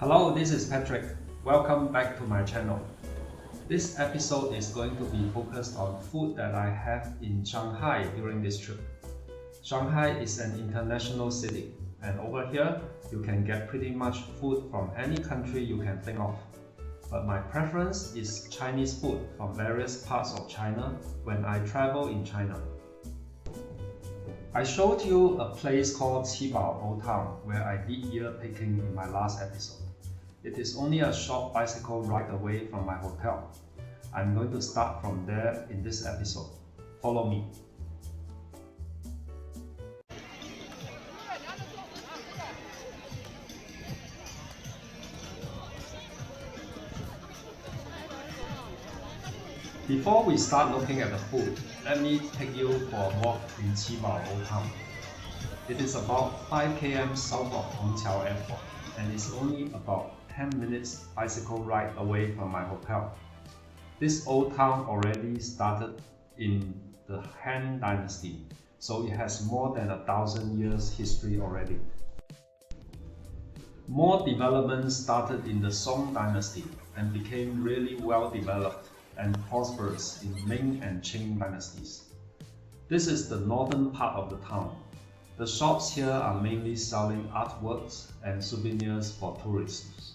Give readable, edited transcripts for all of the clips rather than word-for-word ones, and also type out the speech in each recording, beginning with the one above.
Hello, this is Patrick. Welcome back to my channel. This episode is going to be focused on food that I have in Shanghai during this trip. Shanghai is an international city, and over here you can get pretty much food from any country you can think of. But my preference is Chinese food from various parts of China when I travel in China. I showed you a place called Qibao Old Town where I did ear picking in my last episode. It is only a short bicycle ride away from my hotel. I'm going to start from there in this episode. Follow me. Before we start looking at the food, let me take you for a walk in Qibao Old Town. It is about 5 km south of Hongqiao Airport and is only about 10 minutes bicycle ride away from my hotel. This old town already started in the Han Dynasty, so it has more than 1,000 years history already. More development started in the Song Dynasty and became really well developed and prosperous in Ming and Qing dynasties. This is the northern part of the town. The shops here are mainly selling artworks and souvenirs for tourists.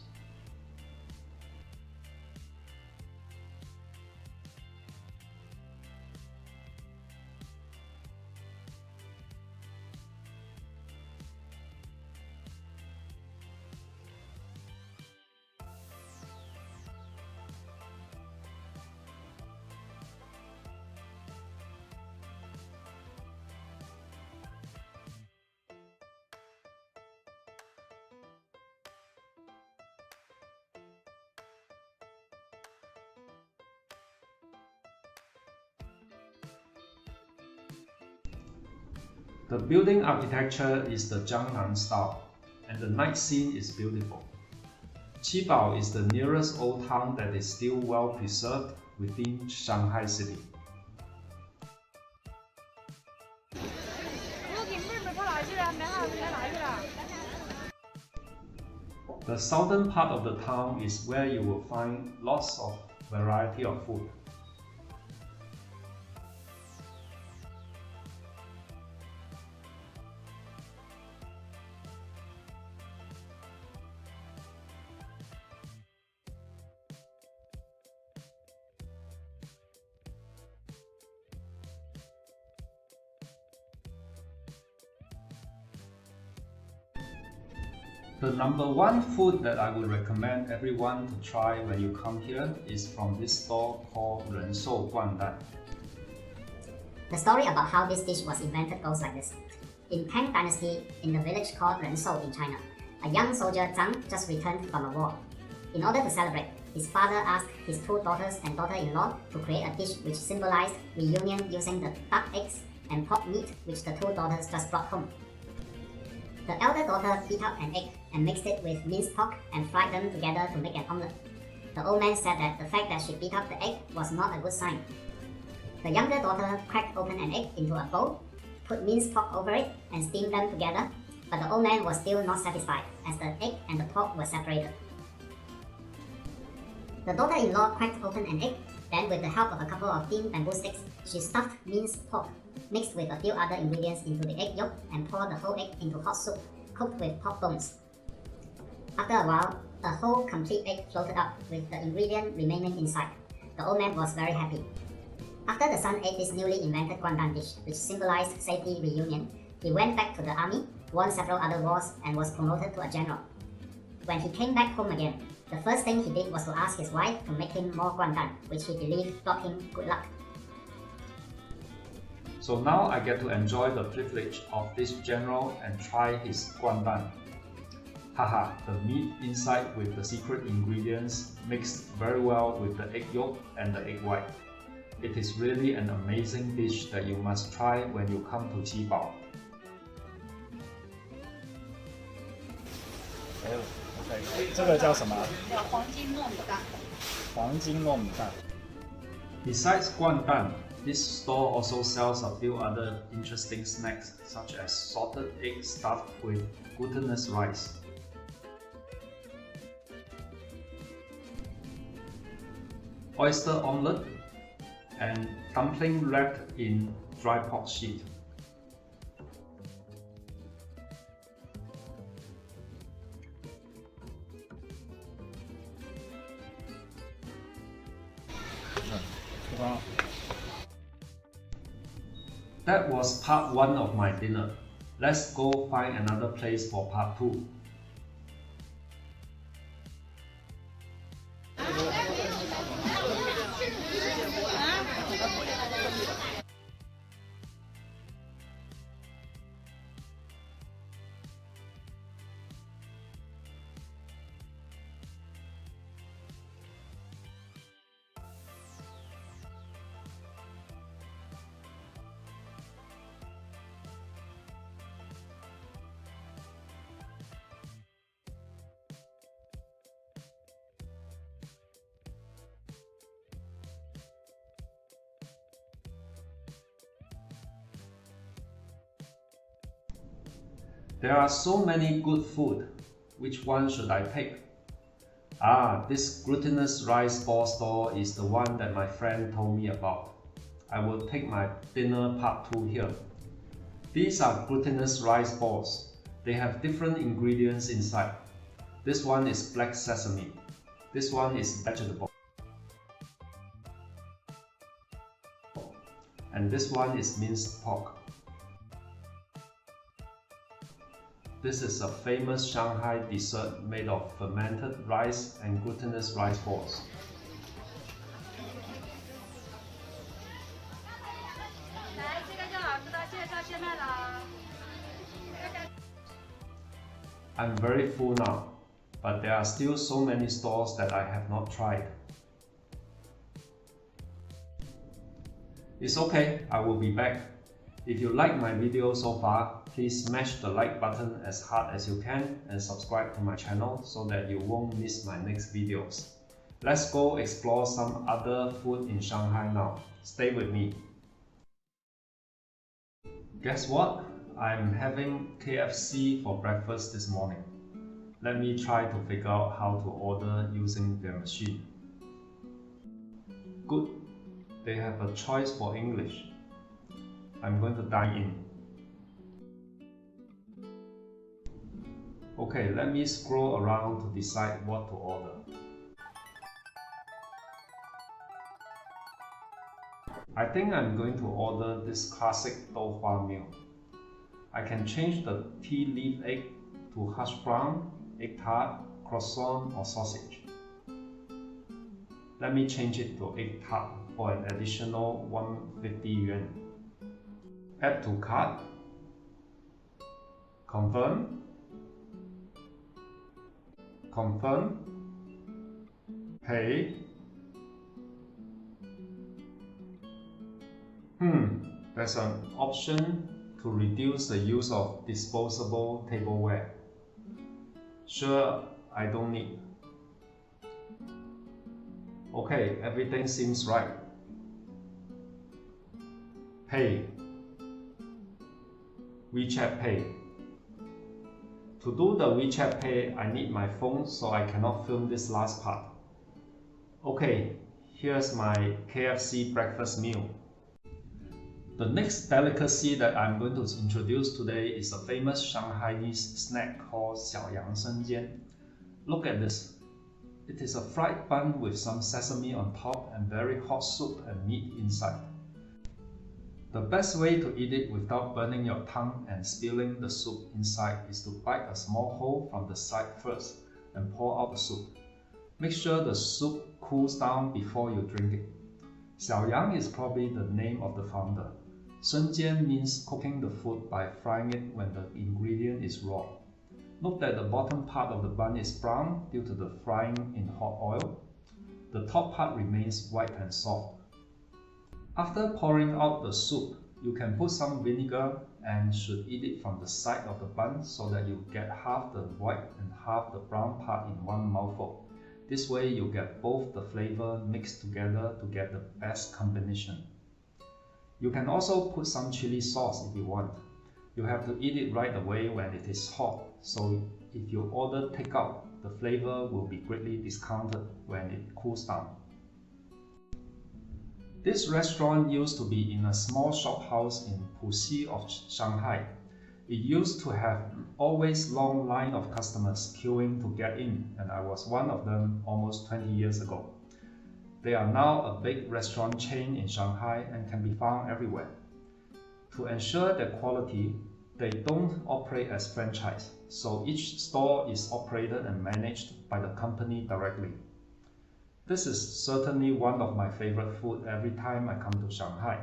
The building architecture is the Jiangnan style, and the night scene is beautiful. Qibao is the nearest old town that is still well preserved within Shanghai city. The southern part of the town is where you will find lots of variety of food. The number one food that I would recommend everyone to try when you come here is from this store called Ren Shou Guandan. The story about how this dish was invented goes like this. In Tang Dynasty, in the village called Ren Shou in China, a young soldier Zhang just returned from a war. In order to celebrate, his father asked his two daughters and daughter-in-law to create a dish which symbolized reunion using the duck eggs and pork meat which the two daughters just brought home. The elder daughter beat up an egg and mixed it with minced pork and fried them together to make an omelette. The old man said that the fact that she beat up the egg was not a good sign. The younger daughter cracked open an egg into a bowl, put minced pork over it and steamed them together, but the old man was still not satisfied as the egg and the pork were separated. The daughter-in-law cracked open an egg, then with the help of a couple of thin bamboo sticks, she stuffed minced pork, mixed with a few other ingredients into the egg yolk and poured the whole egg into hot soup, cooked with pork bones. After a while, a whole complete egg floated up with the ingredient remaining inside. The old man was very happy. After the son ate this newly invented Guandan dish, which symbolized safety reunion, he went back to the army, won several other wars, and was promoted to a general. When he came back home again, the first thing he did was to ask his wife to make him more Guandan, which he believed brought him good luck. So now I get to enjoy the privilege of this general and try his Guandan. Haha, the meat inside with the secret ingredients mixed very well with the egg yolk and the egg white. It is really an amazing dish that you must try when you come to Qibao. OK， 这个叫什么？叫黄金糯米饭。黄金糯米饭。Besides Guandan, this store also sells a few other interesting snacks such as salted egg stuffed with glutinous rice. oyster omelette, and dumpling wrapped in dry pork sheet. That was part 1 of my dinner. Let's go find another place for part 2. There are so many good food. Which one should I pick? This glutinous rice ball store is the one that my friend told me about. I will take my dinner part 2 here. These are glutinous rice balls. They have different ingredients inside. This one is black sesame. This one is vegetable. And this one is minced pork. This is a famous Shanghai dessert made of fermented rice and glutinous rice balls. I'm very full now, but there are still so many stores that I have not tried. It's okay, I will be back. If you like my video so far, please smash the like button as hard as you can and subscribe to my channel so that you won't miss my next videos. Let's go explore some other food in Shanghai now. Stay with me. Guess what? I'm having KFC for breakfast this morning. Let me try to figure out how to order using their machine. Good. They have a choice for English. I'm going to dine in. Okay, let me scroll around to decide what to order. I think I'm going to order this classic doufa meal. I can change the tea leaf egg to hash brown, egg tart, croissant or sausage. Let me change it to egg tart for an additional 150 yuan. Add to cart. Confirm. Confirm. Pay. There's an option to reduce the use of disposable tableware. Sure, I don't need. Okay, everything seems right. Pay. WeChat Pay. To do the WeChat Pay, I need my phone, so I cannot film this last part. Okay, here's my KFC breakfast meal. The next delicacy that I'm going to introduce today is a famous Shanghainese snack called Xiaoyang Shengjian. Look at this. It is a fried bun with some sesame on top and very hot soup and meat inside. The best way to eat it without burning your tongue and spilling the soup inside is to bite a small hole from the side first and pour out the soup. Make sure the soup cools down before you drink it. Xiaoyang is probably the name of the founder. Shengjian means cooking the food by frying it when the ingredient is raw. Note that the bottom part of the bun is brown due to the frying in hot oil. The top part remains white and soft. After pouring out the soup, you can put some vinegar and should eat it from the side of the bun so that you get half the white and half the brown part in one mouthful. This way you get both the flavor mixed together to get the best combination. You can also put some chili sauce if you want. You have to eat it right away when it is hot, so if you order takeout, the flavor will be greatly discounted when it cools down. This restaurant used to be in a small shophouse in Puxi of Shanghai. It used to have always long line of customers queuing to get in, and I was one of them almost 20 years ago. They are now a big restaurant chain in Shanghai and can be found everywhere. To ensure their quality, they don't operate as franchise, so each store is operated and managed by the company directly. This is certainly one of my favorite food every time I come to Shanghai.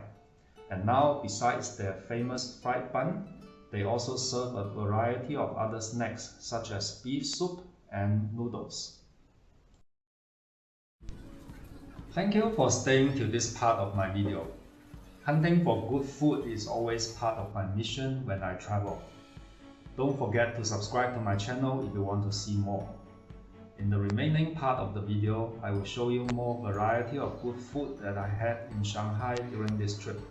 And now, besides their famous fried bun, they also serve a variety of other snacks such as beef soup and noodles. Thank you for staying till this part of my video. Hunting for good food is always part of my mission when I travel. Don't forget to subscribe to my channel if you want to see more. In the remaining part of the video, I will show you more variety of good food that I had in Shanghai during this trip.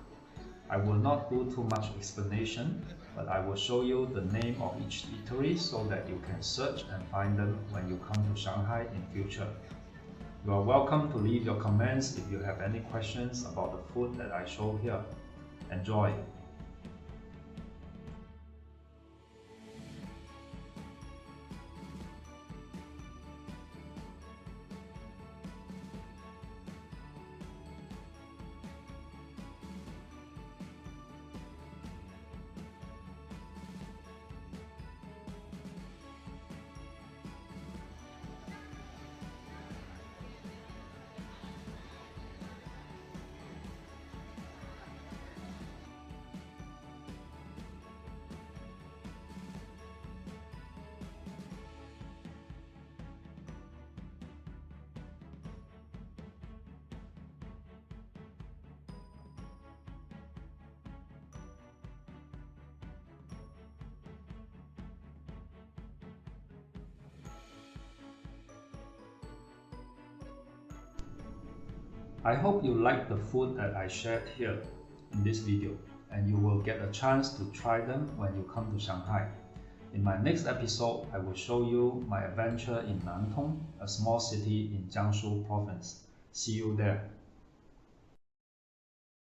I will not do too much explanation, but I will show you the name of each eatery so that you can search and find them when you come to Shanghai in future. You are welcome to leave your comments if you have any questions about the food that I show here. Enjoy! I hope you like the food that I shared here in this video, and you will get a chance to try them when you come to Shanghai. In my next episode, I will show you my adventure in Nantong, a small city in Jiangsu province. See you there.